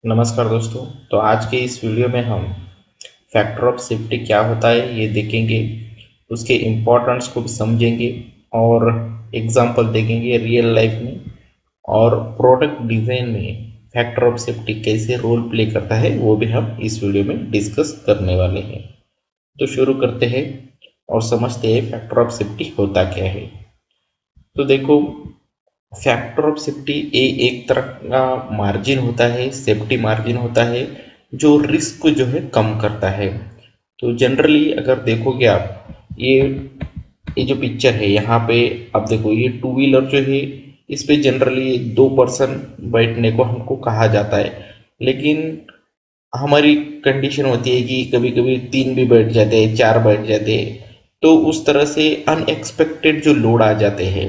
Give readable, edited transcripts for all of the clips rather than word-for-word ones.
नमस्कार दोस्तों। तो आज के इस वीडियो में हम फैक्टर ऑफ सेफ्टी क्या होता है ये देखेंगे, उसके इम्पोर्टेंस को भी समझेंगे और एग्जांपल देखेंगे रियल लाइफ में। और प्रोडक्ट डिज़ाइन में फैक्टर ऑफ सेफ्टी कैसे रोल प्ले करता है वो भी हम इस वीडियो में डिस्कस करने वाले हैं। तो शुरू करते हैं और समझते हैं फैक्टर ऑफ सेफ्टी होता क्या है। तो देखो, फैक्टर ऑफ सेफ्टी एक तरह का मार्जिन होता है, सेफ्टी मार्जिन होता है जो रिस्क को जो है कम करता है। तो जनरली अगर देखोगे आप, ये जो पिक्चर है यहाँ पे आप देखो, ये टू व्हीलर जो है इस पे जनरली दो पर्सन बैठने को हमको कहा जाता है, लेकिन हमारी कंडीशन होती है कि कभी कभी तीन भी बैठ जाते हैं, चार बैठ जाते हैं। तो उस तरह से अनएक्सपेक्टेड जो लोड आ जाते हैं,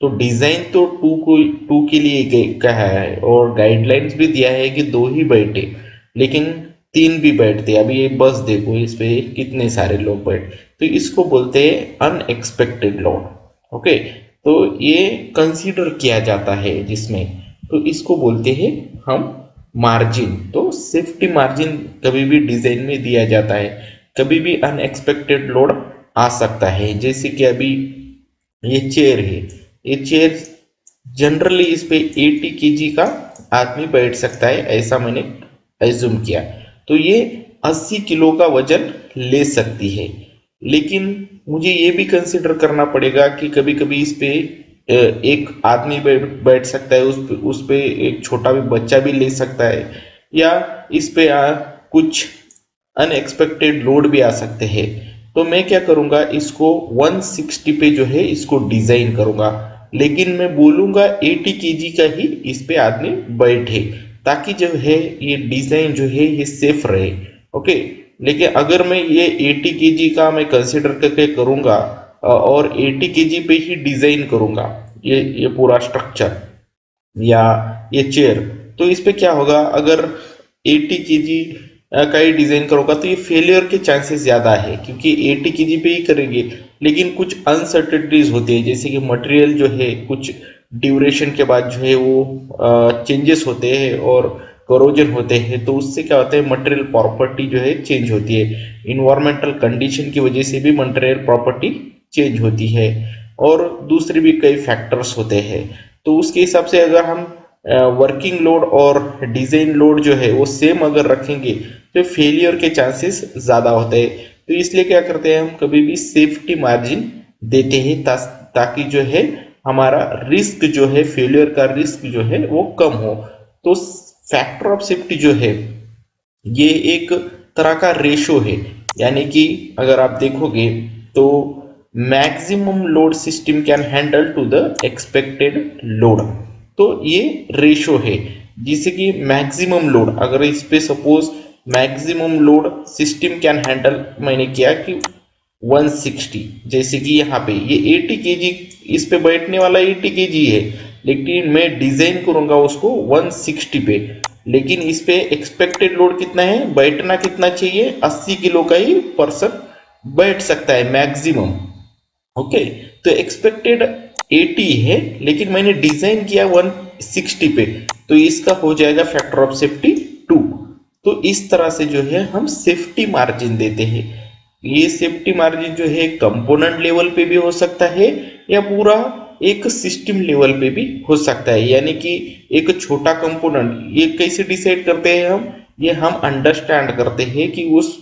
तो डिजाइन तो टू के लिए कहा है और गाइडलाइंस भी दिया है कि दो ही बैठे, लेकिन तीन भी बैठते। अभी ये बस देखो, इस पे कितने सारे लोग बैठ, तो इसको बोलते हैं अनएक्सपेक्टेड लोड। ओके, तो ये कंसीडर किया जाता है जिसमें, तो इसको बोलते हैं हम मार्जिन। तो सेफ्टी मार्जिन कभी भी डिजाइन में दिया जाता है। कभी भी अनएक्सपेक्टेड लोड आ सकता है, जैसे कि अभी ये चेयर है, ये चेयर जनरली इस पे 80 केजी का आदमी बैठ सकता है, ऐसा मैंने एज्यूम किया। तो ये 80 किलो का वजन ले सकती है, लेकिन मुझे ये भी कंसिडर करना पड़ेगा कि कभी कभी इस पे एक आदमी बैठ सकता है, उस पे एक छोटा भी बच्चा भी ले सकता है, या इस पे कुछ अनएक्सपेक्टेड लोड भी आ सकते हैं। तो मैं क्या करूंगा, इसको 160 पे जो है इसको डिजाइन करूंगा, लेकिन मैं बोलूंगा 80 केजी का ही इस पे आदमी बैठे, ताकि जो है ये डिजाइन जो है ये सेफ रहे। ओके, लेकिन अगर मैं ये 80 केजी का मैं कंसिडर करके करूंगा और 80 केजी पे ही डिजाइन करूंगा ये पूरा स्ट्रक्चर या ये चेयर, तो इस पे क्या होगा, अगर 80 केजी का ही डिजाइन करोगा तो ये फेलियर के चांसेस ज़्यादा है, क्योंकि 80 केजी पे ही करेंगे, लेकिन कुछ अनसर्टेनिटीज होती है, जैसे कि मटेरियल जो है कुछ ड्यूरेशन के बाद जो है वो चेंजेस होते हैं और करोजन होते हैं, तो उससे क्या होता है मटेरियल प्रॉपर्टी जो है चेंज होती है। इन्वायरमेंटल कंडीशन की वजह से भी मटेरियल प्रॉपर्टी चेंज होती है, और दूसरे भी कई फैक्टर्स होते हैं। तो उसके हिसाब से अगर हम वर्किंग लोड और डिजाइन लोड जो है वो सेम अगर रखेंगे तो फेलियर के चांसेस ज़्यादा होते हैं। तो इसलिए क्या करते हैं, हम कभी भी सेफ्टी मार्जिन देते हैं ताकि जो है हमारा रिस्क जो है, फेलियर का रिस्क जो है वो कम हो। तो फैक्टर ऑफ सेफ्टी जो है ये एक तरह का रेशो है, यानी कि अगर आप देखोगे तो maximum load system can handle to the expected load. तो ये रेशो है, जिसे कि मैक्सिमम लोड, अगर इस पे suppose maximum load system can handle, मैंने किया कि 160, जैसे कि यहाँ पे ये 80 केजी, इस पे बैठने वाला 80 केजी है, लेकिन मैं डिजाइन करूंगा उसको 160 पे, लेकिन इस पे एक्सपेक्टेड लोड कितना है, बैठना कितना चाहिए, 80 किलो का ही पर्सन बैठ सकता है मैक्सिमम। ओके, तो एक्सपेक्टेड 80 है, लेकिन मैंने डिजाइन किया 160 पे, तो इसका हो जाएगा फैक्टर ऑफ सेफ्टी 2। तो इस तरह से जो है हम सेफ्टी मार्जिन देते हैं। ये सेफ्टी मार्जिन जो है कंपोनेंट लेवल पे भी हो सकता है या पूरा एक सिस्टम लेवल पे भी हो सकता है, यानी कि एक छोटा कंपोनेंट ये कैसे डिसाइड करते हैं हम, ये हम अंडरस्टैंड करते हैं कि उस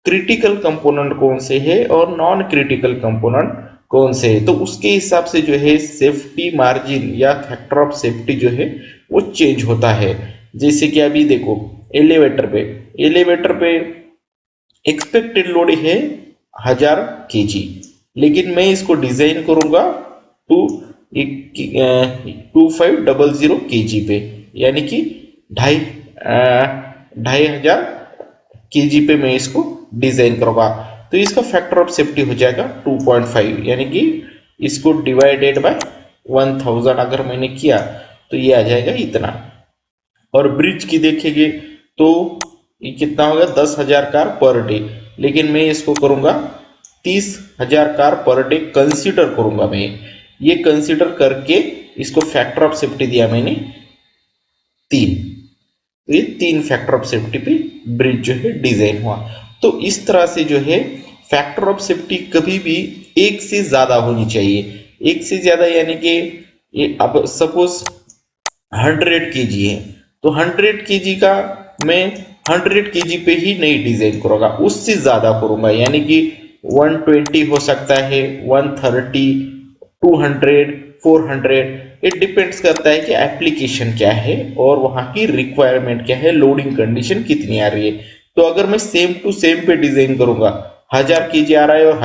क्रिटिकल कंपोनेंट कौन से है और नॉन क्रिटिकल कंपोनेंट कौन से है, तो उसके हिसाब से जो है सेफ्टी मार्जिन या फैक्टर ऑफ सेफ्टी जो है वो चेंज होता है। जैसे कि अभी देखो, एलिवेटर पे एक्सपेक्टेड लोड है 1000 केजी, लेकिन मैं इसको डिजाइन करूंगा टू 2500 पे, यानी कि ढाई 2500 केजी पे मैं इसको डिजाइन करूंगा। तो इसका फैक्टर ऑफ सेफ्टी हो जाएगा 2.5, यानी कि इसको डिवाइडेड बाय 1000 अगर मैंने किया तो ये आ जाएगा इतना। और ब्रिज की देखेंगे तो ये कितना होगा, 10,000 कार पर डे, लेकिन मैं इसको करूंगा 30,000 कार पर डे कंसीडर करूंगा मैं। ये कंसीडर करके इसको फैक्टर ऑफ सेफ्टी दिया मैंने 3। तो ये 3 फैक्टर ऑफ सेफ्टी पे ब्रिज जो है डिजाइन हुआ। तो इस तरह से जो है फैक्टर ऑफ सेफ्टी कभी भी एक से ज्यादा होनी चाहिए। एक से ज्यादा यानी कि ये अब सपोज 100 kg है, तो 100 kg का मैं 100 kg पे ही नहीं डिजाइन करूंगा, उससे ज्यादा करूंगा, यानी कि 120 हो सकता है, 130, 200, 400। इट डिपेंड्स करता है कि एप्लीकेशन क्या है और वहां की रिक्वायरमेंट क्या है, लोडिंग कंडीशन कितनी आ रही है। तो अगर मैं सेम टू सेम पे डिजाइन करूंगा, 1000 kg आ रहा है और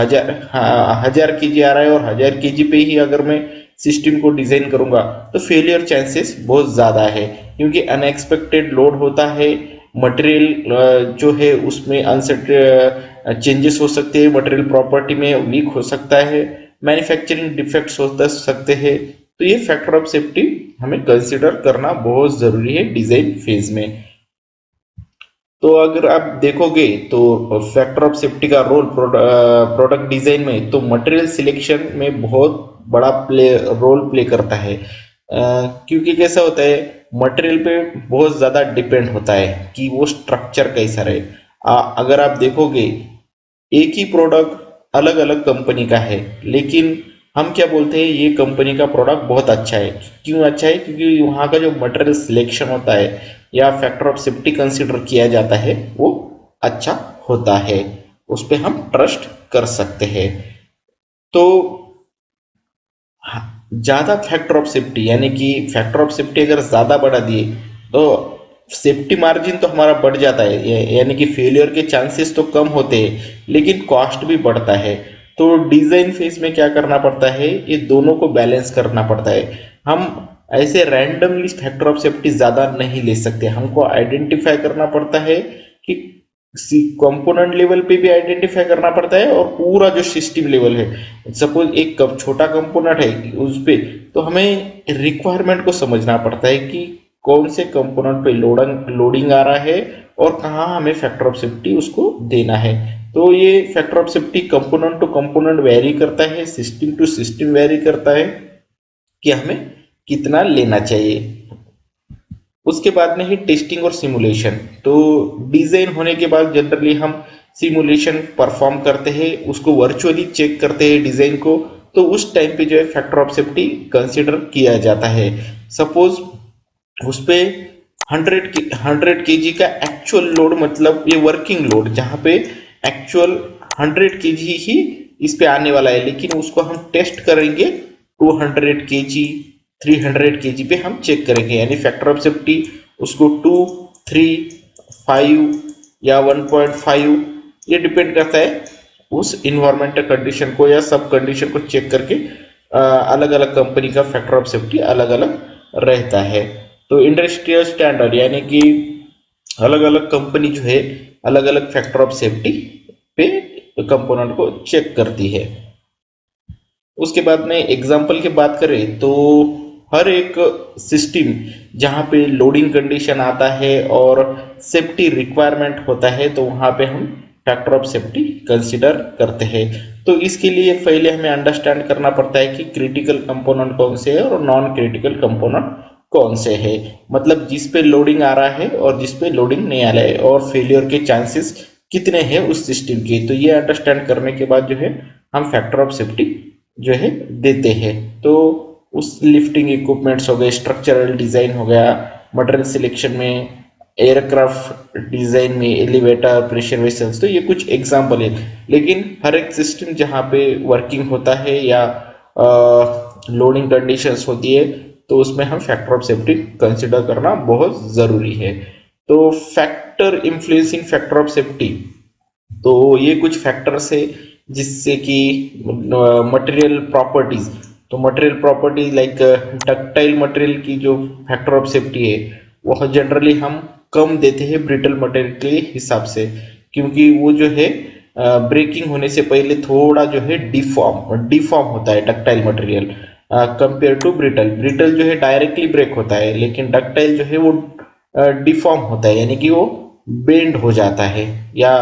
1000 kg आ रहा है और 1000 kg पे ही अगर मैं सिस्टम को डिजाइन करूंगा, तो फेलियर चांसेस बहुत ज्यादा है, क्योंकि अनएक्सपेक्टेड लोड होता है। मटेरियल जो है उसमें अनसर्ट चेंजेस हो सकते हैं, मटेरियल प्रॉपर्टी में वीक हो सकता है, मैन्युफैक्चरिंग डिफेक्ट्स हो सकते हैं। तो ये फैक्टर ऑफ सेफ्टी हमें कंसिडर करना बहुत जरूरी है डिजाइन फेज में। तो अगर आप देखोगे तो फैक्टर ऑफ सेफ्टी का रोल प्रोडक्ट डिजाइन में तो मटेरियल सिलेक्शन में बहुत बड़ा रोल प्ले करता है। क्योंकि कैसा होता है, मटेरियल पे बहुत ज़्यादा डिपेंड होता है कि वो स्ट्रक्चर कैसा रहे। अगर आप देखोगे एक ही प्रोडक्ट अलग अलग कंपनी का है, लेकिन हम क्या बोलते हैं ये कंपनी का प्रोडक्ट बहुत अच्छा है। क्यों अच्छा है? क्योंकि वहाँ का जो मटेरियल सिलेक्शन होता है या फैक्टर ऑफ सेफ्टी कंसिडर किया जाता है वो अच्छा होता है, उस पर हम ट्रस्ट कर सकते हैं। तो ज़्यादा फैक्टर ऑफ सेफ्टी यानी कि फैक्टर ऑफ सेफ्टी अगर ज़्यादा बढ़ा दिए तो सेफ्टी मार्जिन तो हमारा बढ़ जाता है, यानी कि फेलियर के चांसेस तो कम होते हैं लेकिन कॉस्ट भी बढ़ता है। तो डिजाइन फेज में क्या करना पड़ता है, ये दोनों को बैलेंस करना पड़ता है। हम ऐसे रैंडमली फैक्टर ऑफ सेफ्टी ज़्यादा नहीं ले सकते, हमको आइडेंटिफाई करना पड़ता है कि कंपोनेंट लेवल पे भी आइडेंटिफाई करना पड़ता है और पूरा जो सिस्टम लेवल है। सपोज एक छोटा कंपोनेंट है उस पे, तो हमें रिक्वायरमेंट को समझना पड़ता है कि कौन से कंपोनेंट पे लोडिंग आ रहा है और कहाँ हमें फैक्टर ऑफ सेफ्टी उसको देना है। तो ये factor of safety component to component vary करता है, सिस्टम टू सिस्टम वेरी करता है कि हमें कितना लेना चाहिए। उसके बाद में ही टेस्टिंग और सिमुलेशन। तो डिजाइन होने के बाद जनरली हम सिमुलेशन परफॉर्म करते हैं, उसको वर्चुअली चेक करते हैं डिजाइन को। तो उस टाइम पे जो है फैक्टर ऑफ सेफ्टी कंसिडर किया जाता है। सपोज उस पे 100 kg का एक्चुअल लोड, मतलब ये वर्किंग लोड जहाँ पे एक्चुअल 100 kg ही इस पे आने वाला है, लेकिन उसको हम टेस्ट करेंगे 200 kg, 300 kg पे हम चेक करेंगे, यानी फैक्टर ऑफ सेफ्टी उसको 2, 3, 5 या 1.5, ये डिपेंड करता है उस इन्वायरमेंटल कंडीशन को या सब कंडीशन को चेक करके अलग अलग कंपनी का फैक्टर ऑफ सेफ्टी अलग अलग रहता है। तो इंडस्ट्रियल स्टैंडर्ड यानी कि अलग अलग कंपनी जो है अलग अलग फैक्टर ऑफ सेफ्टी पे कंपोनेंट को चेक करती है। उसके बाद में एग्जाम्पल की बात करें तो हर एक सिस्टम जहाँ पे लोडिंग कंडीशन आता है और सेफ्टी रिक्वायरमेंट होता है, तो वहाँ पे हम फैक्टर ऑफ सेफ्टी कंसिडर करते हैं। तो इसके लिए पहले हमें अंडरस्टैंड करना पड़ता है कि क्रिटिकल कंपोनेंट कौन से है और नॉन क्रिटिकल कंपोनेंट कौन से है, मतलब जिस पे लोडिंग आ रहा है और जिस पे लोडिंग नहीं आ रहा है, और फेलियर के चांसेस कितने हैं उस सिस्टम के। तो ये अंडरस्टैंड करने के बाद जो है हम फैक्टर ऑफ सेफ्टी जो है देते हैं। तो उस लिफ्टिंग इक्विपमेंट्स हो गए, स्ट्रक्चरल डिजाइन हो गया, मटेरियल सिलेक्शन में, एयरक्राफ्ट डिजाइन में, एलिवेटर, प्रेशर वेसल्स, तो ये कुछ एग्जांपल है। लेकिन हर एक सिस्टम जहाँ पे वर्किंग होता है या लोडिंग कंडीशंस होती है, तो उसमें हम फैक्टर ऑफ सेफ्टी कंसिडर करना बहुत ज़रूरी है। तो factor influencing factor of safety, तो ये कुछ फैक्टर्स है जिससे कि मटेरियल प्रॉपर्टीज, तो material properties like ductile material की जो फैक्टर ऑफ सेफ्टी है वह जनरली हम कम देते हैं ब्रिटल मटेरियल के हिसाब से, क्योंकि वो जो है ब्रेकिंग होने से पहले थोड़ा जो है डिफॉर्म होता है ductile material compare to brittle. Brittle जो है डायरेक्टली ब्रेक होता है, लेकिन डक्टाइल जो है वो डिफॉर्म होता है, यानी कि वो बेंड हो जाता है या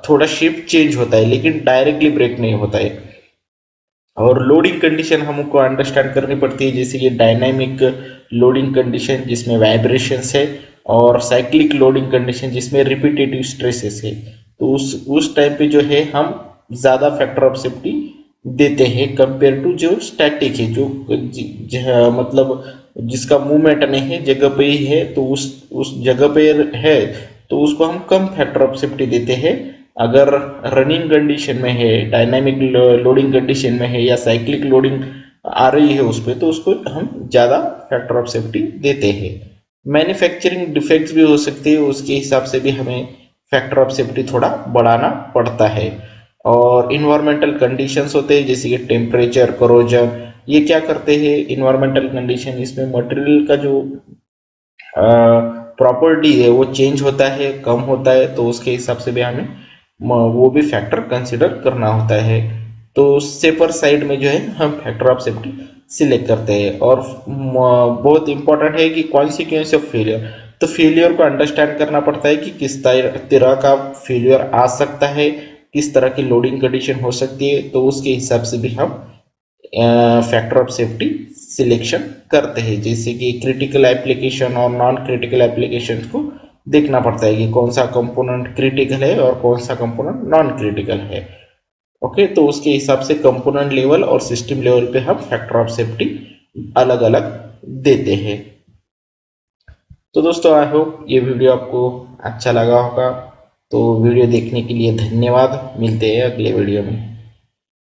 थोड़ा शेप चेंज होता है, लेकिन डायरेक्टली ब्रेक नहीं होता है। और लोडिंग कंडीशन हमको अंडरस्टैंड करनी पड़ती है, जैसे ये डायनामिक लोडिंग कंडीशन जिसमें वाइब्रेशंस है, और साइक्लिक लोडिंग कंडीशन जिसमें रिपीटेटिव स्ट्रेसेस है। तो उस टाइम पे जो है हम ज़्यादा फैक्टर ऑफ सेफ्टी देते हैं कंपेयर टू जो स्टैटिक है, जो मतलब जिसका मूवमेंट नहीं है, जगह पे ही है, तो उस जगह पे है तो उसको हम कम फैक्टर ऑफ सेफ्टी देते हैं। अगर रनिंग कंडीशन में है, डायनामिक लोडिंग कंडीशन में है, या साइक्लिक लोडिंग आ रही है उस पर, तो उसको हम ज़्यादा फैक्टर ऑफ सेफ्टी देते हैं। मैन्युफैक्चरिंग डिफेक्ट्स भी हो सकती है, उसके हिसाब से भी हमें फैक्टर ऑफ सेफ्टी थोड़ा बढ़ाना पड़ता है। और इन्वायरमेंटल कंडीशंस होते हैं जैसे कि टेम्परेचर, करोजन, ये क्या करते हैं इन्वायरमेंटल कंडीशन, इसमें मटेरियल का जो प्रॉपर्टी है वो चेंज होता है, कम होता है, तो उसके हिसाब से भी हमें वो भी फैक्टर कंसिडर करना होता है। तो सेफर साइड में जो है हम फैक्टर ऑफ सेफ्टी सिलेक्ट करते हैं। और बहुत इंपॉर्टेंट है कि कॉन्सिक्वेंस ऑफ फेलियर, तो फेलियर को अंडरस्टैंड करना पड़ता है कि किस तरह का फेलियर आ सकता है, किस तरह की लोडिंग कंडीशन हो सकती है, तो उसके हिसाब से भी हम फैक्टर ऑफ सेफ्टी सिलेक्शन करते हैं। जैसे कि क्रिटिकल एप्लीकेशन और नॉन क्रिटिकल एप्लीकेशन को देखना पड़ता है कि कौन सा कंपोनेंट क्रिटिकल है और कौन सा कंपोनेंट नॉन क्रिटिकल है। ओके, तो उसके हिसाब से कंपोनेंट लेवल और सिस्टम लेवल पे हम फैक्टर ऑफ सेफ्टी अलग अलग देते हैं। तो दोस्तों, आई होप ये वीडियो आपको अच्छा लगा होगा। तो वीडियो देखने के लिए धन्यवाद, मिलते हैं अगले वीडियो में।